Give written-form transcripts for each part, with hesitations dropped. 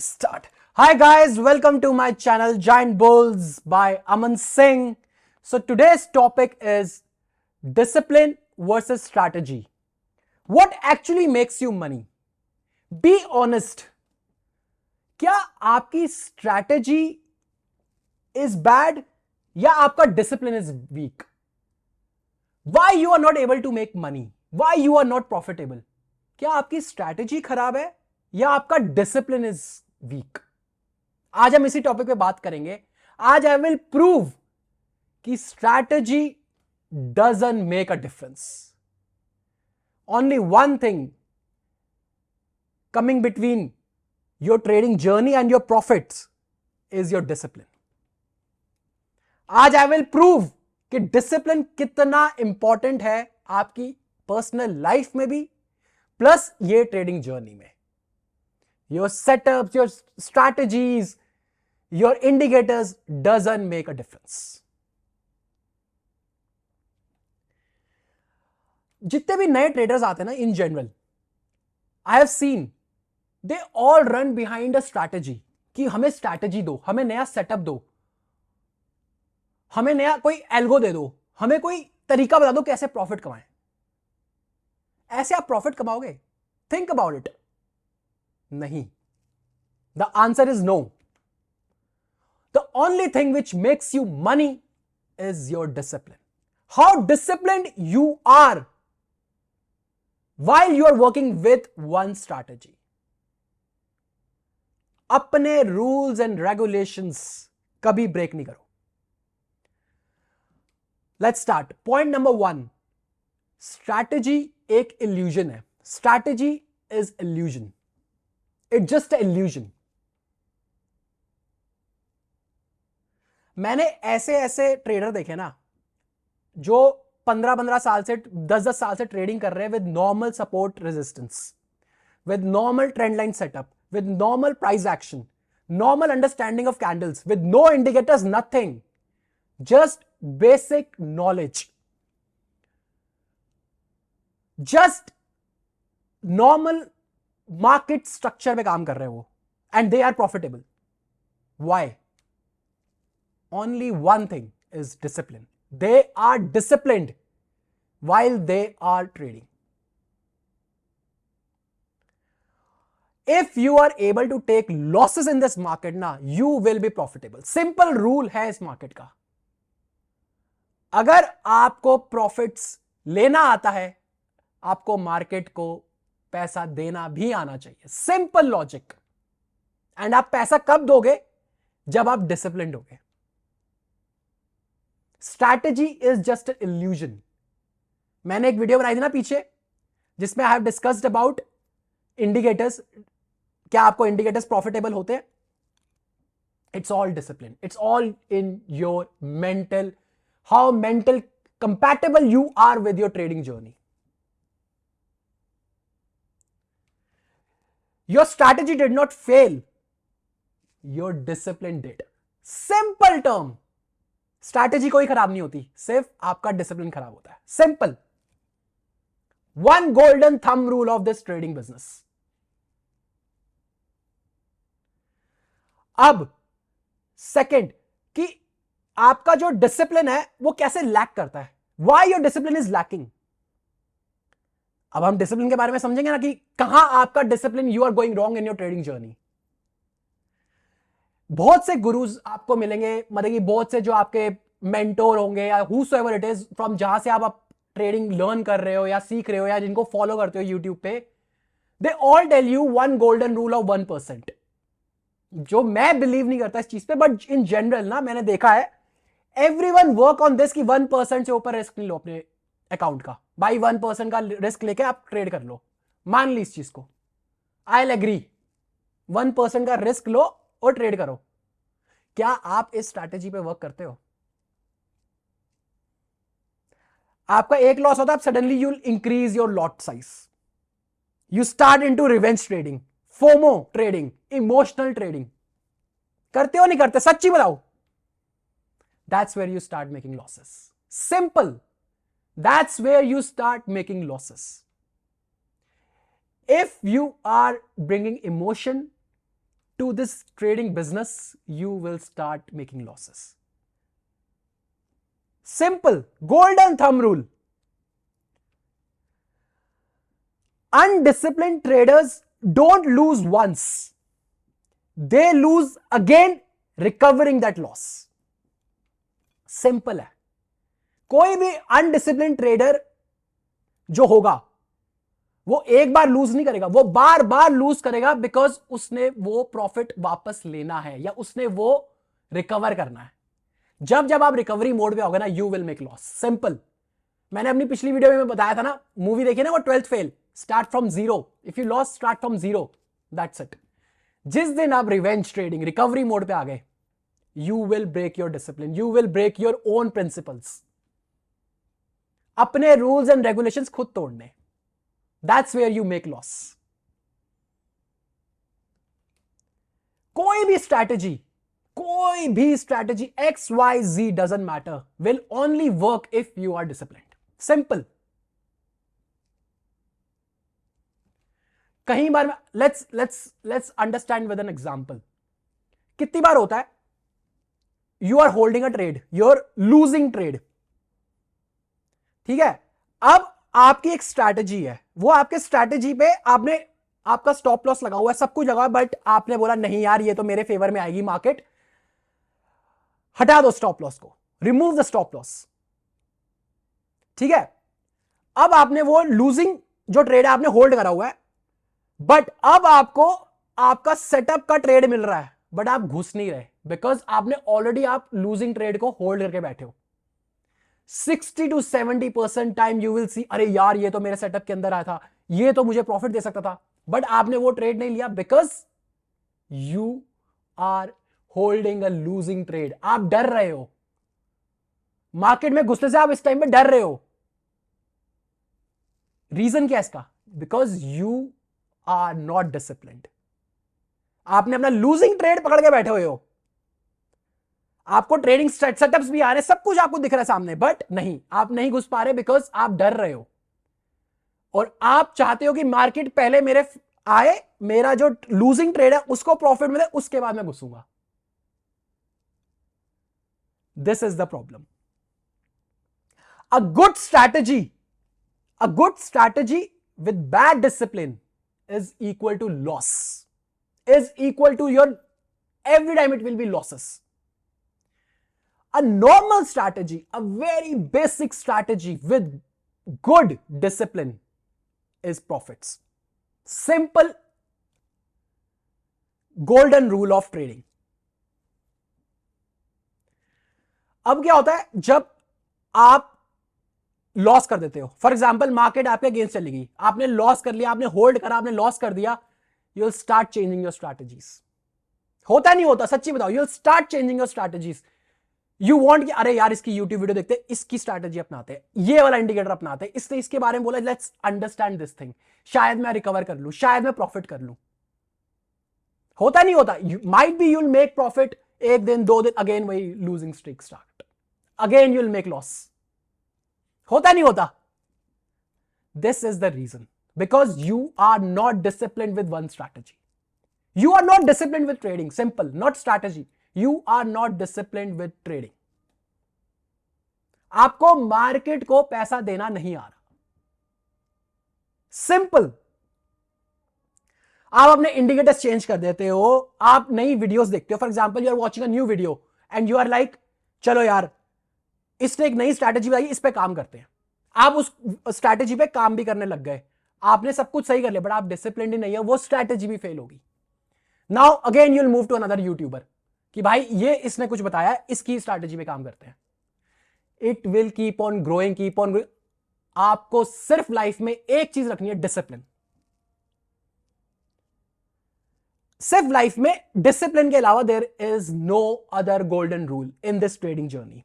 Start. Hi guys, welcome to my channel Giant Bulls by Aman Singh. So today's topic is discipline versus strategy. What actually makes you money? Be honest. क्या आपकी strategy is bad या आपका discipline is weak? Why you are not able to make money? Why you are not profitable? क्या आपकी strategy खराब है या आपका discipline is weak? आज हम इसी टॉपिक पे बात करेंगे. आज आई विल प्रूव कि strategy doesn't make a difference. Only one thing coming between your trading journey and your profits is your discipline. आज आई विल प्रूव कि डिसिप्लिन कितना इंपॉर्टेंट है आपकी पर्सनल लाइफ में भी प्लस ये ट्रेडिंग जर्नी में. Your setups, your strategies, your indicators doesn't make a difference. जितने भी नए ट्रेडर्स आते हैं ना, in general I have seen they all run behind a strategy कि हमें स्ट्रैटेजी दो, हमें नया सेटअप दो, हमें नया कोई एल्गो दे दो, हमें कोई तरीका बता दो कैसे प्रॉफिट कमाएं. ऐसे आप प्रॉफिट कमाओगे? Think about it. नहीं. The answer is no. The only thing which makes you money is your discipline. How disciplined you are while you are working with one strategy. अपने rules and regulations कभी break नहीं करो. Let's start. Point number 1. Strategy एक illusion है. Strategy is illusion. It's just an illusion. मैंने ऐसे trader देखे ना जो 15 साल से 10 साल से ट्रेडिंग कर रहे हैं with normal support resistance, with normal trend line setup, with normal price action, normal understanding of candles, with no indicators, nothing, just basic knowledge, just normal market structure में काम कर रहे हैं वो, and they are profitable. Why? Only one thing is discipline. They are disciplined while they are trading. If you are able to take losses in this market ना, you will be profitable. Simple rule है इस market का. अगर आपको profits लेना आता है, आपको market को पैसा देना भी आना चाहिए. Simple logic. And आप पैसा कब दोगे? जब आप disciplined होगे. Strategy is just an illusion. मैंने एक वीडियो बनाई थी ना पीछे जिसमें I have discussed about indicators. क्या आपको इंडिकेटर्स प्रॉफिटेबल होते हैं? It's all discipline. It's all in your mental, how mental compatible you are with your trading journey. Your strategy did not fail, your discipline did. Simple term. Strategy कोई खराब नहीं होती, सिर्फ आपका डिसिप्लिन खराब होता है. Simple. One golden thumb rule of this trading business. अब सेकंड कि आपका जो डिसिप्लिन है वो कैसे लैक करता है. Why your discipline is lacking. अब हम डिसिप्लिन के बारे में समझेंगे ना कि कहां आपका discipline, you are going wrong in your trading journey. बहुत से गुरुज आपको मिलेंगे, मतलब कि बहुत से जो आपके मेंटोर होंगे या whosoever it is फ्रॉम जहां से आप ट्रेडिंग लर्न कर रहे हो या सीख रहे हो या जिनको फॉलो करते हो यूट्यूब पे, they all tell you one golden rule of 1%. जो मैं बिलीव नहीं करता इस चीज पे, बट इन जनरल ना मैंने देखा है एवरीवन वर्क ऑन दिस कि 1% से ऊपर रिस्क नहीं लो अपने अकाउंट का. भाई 1% का रिस्क लेके आप ट्रेड कर लो. मान ली इस चीज को, आई विल एग्री. 1% का रिस्क लो और ट्रेड करो. क्या आप इस स्ट्रैटेजी पे वर्क करते हो? आपका एक लॉस होता है, suddenly you increase your lot size, you start into revenge trading, FOMO trading, emotional trading. करते हो नहीं करते? सच्ची बताओ. That's where you start making losses. Simple. That's where you start making losses. If you are bringing emotion to this trading business, you will start making losses. Simple, golden thumb rule. Undisciplined traders don't lose once. They lose again recovering that loss. Simple है. कोई भी undisciplined trader जो होगा वो एक बार loose नहीं करेगा, वो बार बार लूज करेगा, बिकॉज उसने वो प्रॉफिट वापस लेना है या उसने वो रिकवर करना है. जब जब आप रिकवरी मोड पे होगे ना, you will make loss. Simple. मैंने अपनी पिछली वीडियो में बताया था ना, मूवी देखिए ना, वो 12th fail, start from zero. If you loss, start from zero. That's it. जिस दिन आप रिवेंज ट्रेडिंग, रिकवरी मोड पे आ गए, you will break your discipline, you will break your own principles. अपने रूल्स एंड रेगुलेशंस खुद तोड़ने. That's where you make loss. कोई भी strategy XYZ doesn't matter, will only work if you are disciplined. Simple. कहीं बार में let's understand with an example. कितनी बार होता है you are holding a trade, you're losing trade. ठीक है, अब आपकी एक स्ट्रैटेजी है, वो आपके स्ट्रैटेजी पे आपका स्टॉप लॉस लगा हुआ है, सब कुछ लगा हुआ है, बट आपने बोला नहीं यार ये तो मेरे फेवर में आएगी मार्केट, हटा दो स्टॉप लॉस को, रिमूव द स्टॉप लॉस. ठीक है, अब आपने वो लूजिंग जो ट्रेड है आपने होल्ड करा हुआ है, बट अब आपको आपका सेटअप का ट्रेड मिल रहा है, बट आप घुस नहीं रहे, बिकॉज आपने ऑलरेडी आप लूजिंग ट्रेड को होल्ड करके बैठे हो. 60 to 70% time you will see, अरे यार ये तो मेरे सेटअप के अंदर आया था, ये तो मुझे प्रॉफिट दे सकता था, बट आपने वो ट्रेड नहीं लिया, because you are holding a losing trade. आप डर रहे हो मार्केट में घुसने से, आप इस टाइम पे डर रहे हो. रीजन क्या है इसका? Because you are not disciplined. आपने अपना लूजिंग ट्रेड पकड़ के बैठे हुए हो, आपको ट्रेडिंग सेटअप्स भी आ रहे हैं, सब कुछ आपको दिख रहा है सामने, बट नहीं, आप नहीं घुस पा रहे बिकॉज आप डर रहे हो. और आप चाहते हो कि मार्केट पहले मेरे आए, मेरा जो लूजिंग ट्रेड है उसको प्रॉफिट मिले, उसके बाद मैं घुसूंगा. This is the problem. A good strategy with bad discipline is equal to loss, is equal to your every time it will be losses. A normal strategy, a very basic strategy with good discipline is profits. Simple golden rule of trading. अब क्या होता है जब आप loss कर देते हो, for example market आपके अगेंस्ट चली गई, आपने लॉस कर लिया, आपने होल्ड करा, आपने लॉस कर दिया, you will start changing your strategies. होता नहीं होता, सच्ची बताओ, you will start changing your strategies. You want कि अरे यार इसकी यूट्यूब वीडियो देखते, इसकी स्ट्रैटेजी अपनाते हैं, ये वाला इंडिकेटर अपनाते हैं, इसने इसके बारे में बोला, लेट्स अंडरस्टैंड दिस थिंग, शायद मैं रिकवर कर लूं, शायद मैं प्रॉफिट कर लूं. होता नहीं होता. Might be you will make profit एक दिन, 2 दिन, अगेन वही losing streak start, again you will make loss. होता नहीं होता. This is the reason, because you are not disciplined with one strategy. You are not disciplined with trading. Simple, not strategy. You are not disciplined with trading. आपको market को पैसा देना नहीं आ रहा. Simple. आप अपने इंडिकेटर्स चेंज कर देते हो, आप नई वीडियोस देखते हो. For example, you are watching a new video and you are like, चलो यार इसने एक नई स्ट्रैटेजी बताई, इस पे काम करते हैं. आप उस स्ट्रैटेजी पे काम भी करने लग गए, आपने सब कुछ सही कर लिया, बट आप डिसिप्लिन ही नहीं है, वो स्ट्रैटेजी भी फेल होगी. Now again you'll move to another YouTuber कि भाई ये इसने कुछ बताया, इसकी स्ट्रैटेजी पे काम करते हैं. It will keep on growing, keep on growing. आपको सिर्फ लाइफ में एक चीज रखनी है, डिसिप्लिन. सिर्फ लाइफ में डिसिप्लिन के अलावा there is no other golden rule in this trading journey.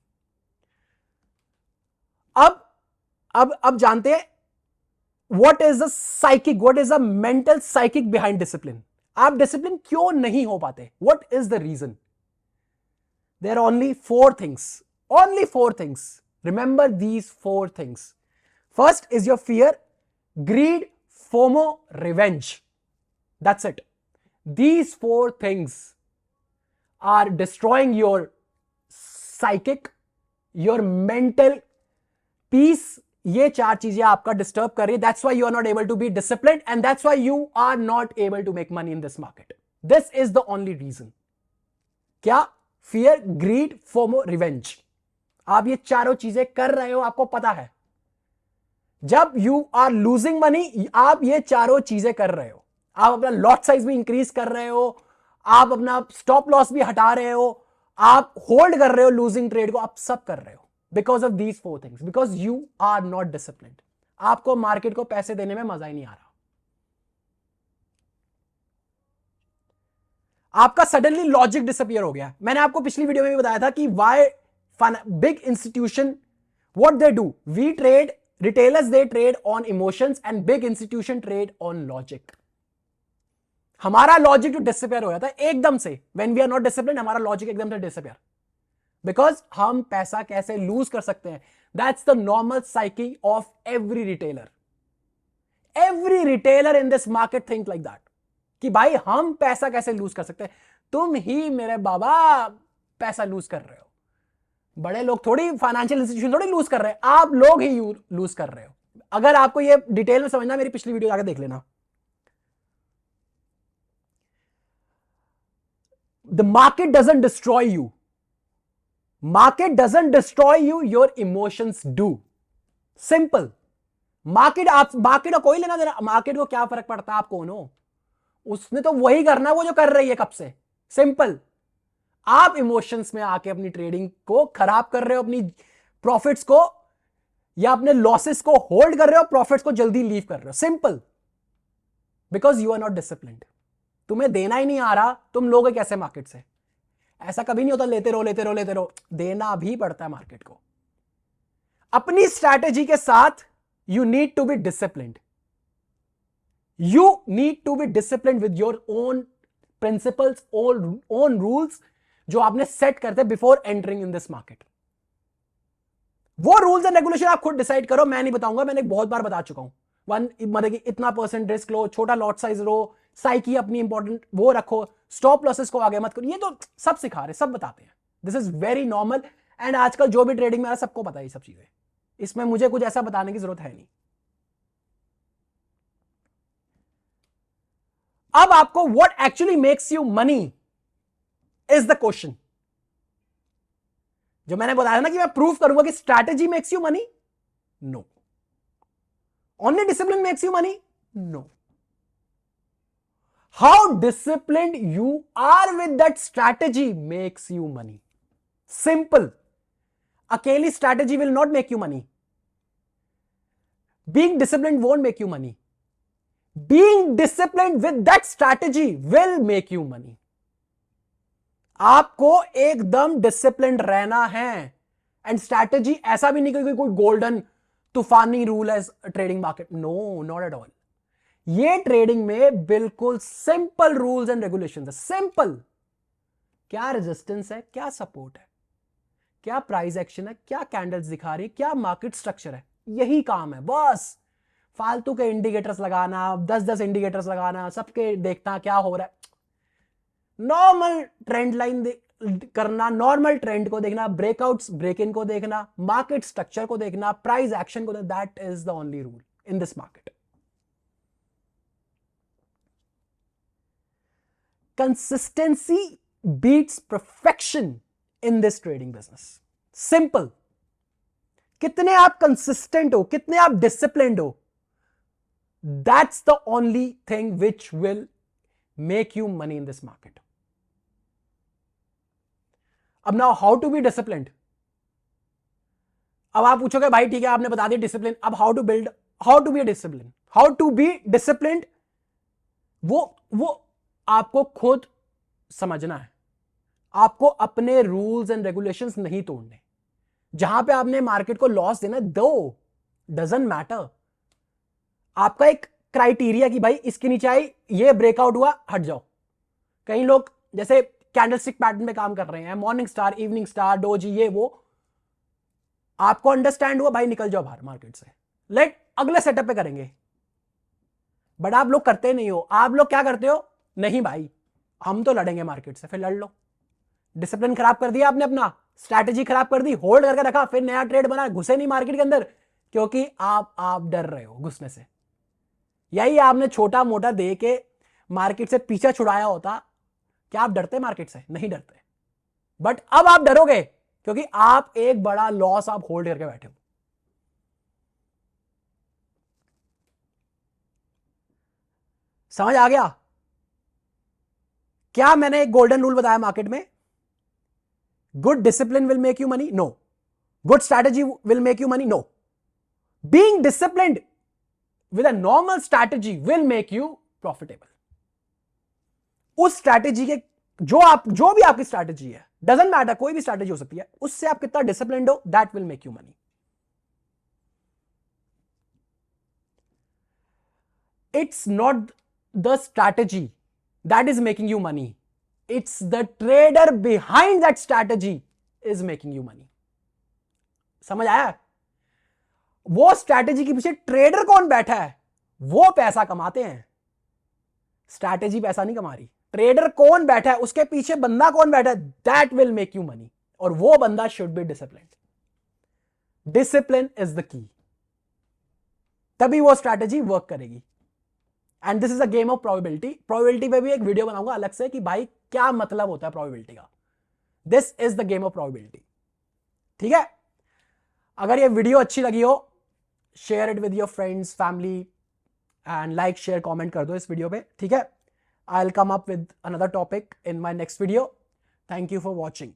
अब जानते हैं what is the psychic, what is the mental psychic behind discipline. आप डिसिप्लिन क्यों नहीं हो पाते? What is the reason? There are only 4 things. Only 4 things. Remember these 4 things. First is your fear, greed, FOMO, revenge. That's it. These four things are destroying your psychic, your mental peace. ये चार चीजें आपका disturb कर रही है. That's why you are not able to be disciplined and that's why you are not able to make money in this market. This is the only reason. क्या? Fear, greed, FOMO, revenge. आप ये चारों चीजें कर रहे हो, आपको पता है. जब यू आर लूजिंग मनी, आप ये चारों चीजें कर रहे हो. आप अपना लॉट साइज भी इंक्रीज कर रहे हो, आप अपना स्टॉप लॉस भी हटा रहे हो, आप होल्ड कर रहे हो लूजिंग ट्रेड को, आप सब कर रहे हो because of these four things, because you are not disciplined. आपको मार्केट को पैसे देने में मजा ही नहीं आ रहा. आपका सडनली लॉजिक डिसअपियर हो गया. मैंने आपको पिछली वीडियो में भी बताया था कि why big institution what they do. We trade, retailers they trade on emotions and big institution trade on logic. हमारा लॉजिक जो डिसअपियर हो जाता है एकदम से. When we are not discipline, हमारा लॉजिक एकदम से डिसअपियर, बिकॉज हम पैसा कैसे लूज कर सकते हैं. That's the normal psyche of every retailer. Every retailer in this market think like that कि भाई हम पैसा कैसे लूज कर सकते हैं. तुम ही मेरे बाबा पैसा लूज कर रहे हो. बड़े लोग थोड़ी, फाइनेंशियल इंस्टीट्यूशन थोड़ी लूज कर रहे हैं, आप लोग ही लूज कर रहे हो. अगर आपको ये डिटेल में समझना, मेरी पिछली वीडियो जाकर देख लेना. The market doesn't destroy you. Market doesn't destroy you, your emotions do. Simple. Market को कोई लेना देना. मार्केट को क्या फर्क पड़ता है आप कौन हो. उसने तो वही करना है वो जो कर रही है कब से. सिंपल. आप इमोशंस में आके अपनी ट्रेडिंग को खराब कर रहे हो, अपनी प्रॉफिट्स को या अपने लॉसेस को होल्ड कर रहे हो, प्रॉफिट्स को जल्दी लीव कर रहे हो. Simple. Because you are not disciplined. तुम्हें देना ही नहीं आ रहा, तुम लोगे कैसे मार्केट से. ऐसा कभी नहीं होता लेते रहो लेते रहो लेते रहो. देना भी पड़ता है मार्केट को. अपनी स्ट्रैटेजी के साथ you need to be disciplined. You need to be disciplined with your own principles, own rules जो आपने सेट करते before entering in this market. वो रूल्स एंड रेगुलेशन आप खुद डिसाइड करो, मैं नहीं बताऊंगा. मैंने बहुत बार बता चुका हूं. मतलब कि इतना % रिस्क लो, छोटा लॉट साइज लो, साइकी अपनी इंपॉर्टेंट वो रखो, स्टॉप लॉसेस को आगे मत करो. ये तो सब सिखा रहे, सब बताते हैं. This is very normal and आजकल जो भी ट्रेडिंग में आ रहा है सबको पता है ये सब चीजें. इसमें मुझे कुछ ऐसा बताने की जरूरत है नहीं. अब आपको what actually makes you money is the question. जो मैंने बताया ना कि मैं प्रूव करूंगा कि strategy makes you money. No. Only discipline makes you money. No. How disciplined you are with that strategy makes you money. Simple. अकेली strategy will not make you money. Being disciplined won't make you money. Being disciplined with that strategy will make you money. आपको एकदम disciplined रहना है. And strategy ऐसा भी नहीं कि कोई गोल्डन तूफानी रूल है trading market. No, not at all. ये ट्रेडिंग में बिल्कुल सिंपल रूल्स एंड रेगुलेशंस है. सिंपल. क्या रेजिस्टेंस है, क्या सपोर्ट है, क्या प्राइस एक्शन है, क्या कैंडल्स दिखा रही है, क्या मार्केट स्ट्रक्चर है. यही काम है बस. फालतू के इंडिकेटर्स लगाना, 10 इंडिकेटर्स लगाना, सबके देखना क्या हो रहा है. नॉर्मल ट्रेंड लाइन करना, नॉर्मल ट्रेंड को देखना, ब्रेकआउट्स ब्रेक इन को देखना, मार्केट स्ट्रक्चर को देखना, प्राइस एक्शन को देखना. That is the only rule in this market. Consistency beats perfection in this trading business. Simple. कितने आप कंसिस्टेंट हो, कितने आप डिसिप्लिन्ड हो, that's the only thing which will make you money in this market. अब now how to be disciplined. अब आप पूछोगे भाई ठीक है आपने बता दिया डिसिप्लिन, अब how to build, how to be a discipline, how to be disciplined. वो आपको खुद समझना है. आपको अपने रूल्स एंड रेगुलेशंस नहीं तोड़ने. जहां पे आपने मार्केट को लॉस देना दो, डजंट मैटर. आपका एक क्राइटेरिया कि भाई इसके नीचे आई, ये ब्रेकआउट हुआ, हट जाओ. कई लोग जैसे कैंडलस्टिक पैटर्न में काम कर रहे हैं, morning star, evening star, doji, ये वो. आपको अंडरस्टैंड हुआ भाई, निकल जाओ बाहर मार्केट से, लेट अगले सेटअप पे करेंगे. बट आप लोग करते नहीं हो. आप लोग क्या करते हो, नहीं भाई हम तो लड़ेंगे मार्केट से, फिर लड़ लो। डिसिप्लिन खराब कर दिया आपने, अपना स्ट्रैटेजी खराब कर दी, होल्ड करके रखा, फिर नया ट्रेड बना, घुसे नहीं मार्केट के अंदर क्योंकि आप डर रहे हो घुसने से। यही आपने छोटा मोटा दे के मार्केट से पीछा छुड़ाया होता। क्या आप डरते मार्केट से? नहीं डरते। बट अब आप डरोगे क्योंकि आप एक बड़ा लॉस आप होल्ड करके बैठे हो। समझ आ गया? क्या मैंने एक गोल्डन रूल बताया मार्केट में? Good discipline will make you money? No. Good strategy will make you money? No. Being disciplined with a normal strategy will make you profitable. उस स्ट्रैटेजी के जो भी आपकी स्ट्रैटेजी है, डजंट मैटर, कोई भी स्ट्रैटेजी हो सकती है, उससे आप कितना डिसिप्लिन्ड हो, that will make you money. It's not the strategy that is making you money. It's the trader behind that strategy is making you money. समझ आया? वो स्ट्रैटेजी के पीछे ट्रेडर कौन बैठा है, वो पैसा कमाते हैं। स्ट्रैटेजी पैसा नहीं कमा रही। ट्रेडर कौन बैठा है, उसके पीछे बंदा कौन बैठा है, that will make you money. और वो बंदा should be disciplined. Discipline is the key, तभी वो स्ट्रैटेजी वर्क करेगी। And this is a game of probability. Probability पे भी एक वीडियो बनाऊंगा अलग से कि भाई क्या मतलब होता है प्रोबेबिलिटी का। This is the game of probability. ठीक है? अगर ये वीडियो अच्छी लगी हो, share it with your friends, family, and like share comment कर दो इस वीडियो पे। ठीक है? I will come up with another topic in my next video. Thank you for watching.